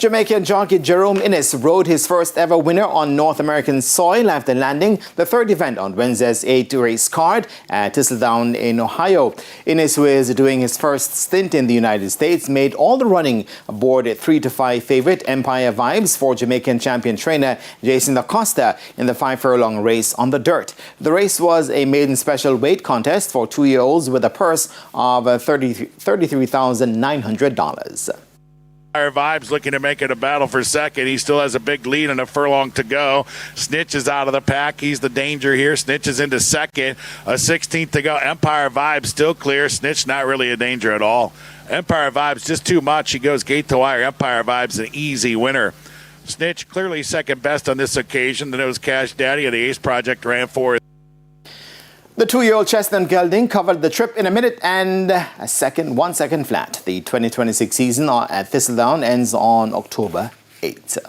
Jamaican jockey Jerome Innis rode his first ever winner on North American soil after landing the third event on Wednesday's 8-race card at Thistledown in Ohio. Innis, who is doing his first stint in the United States, made all the running aboard a 3-5 favorite Empire Vybz for Jamaican champion trainer Jason DaCosta in the 5-furlong race on the dirt. The race was a maiden special weight contest for 2-year-olds with a purse of $33,900. Empire Vybz looking to make it a battle for second. He still has a big lead and a furlong to go. Snitch is out of the pack. He's the danger here. Snitch is into second. A 16th to go. Empire Vybz still clear. Snitch not really a danger at all. Empire Vybz just too much. He goes gate to wire. Empire Vybz an easy winner. Snitch clearly second best on this occasion. The Nose Cash Daddy of the Ace Project ran fourth. The 2-year-old chestnut gelding covered the trip in a minute and 1 second flat. The 2026 season at Thistledown ends on October 8th.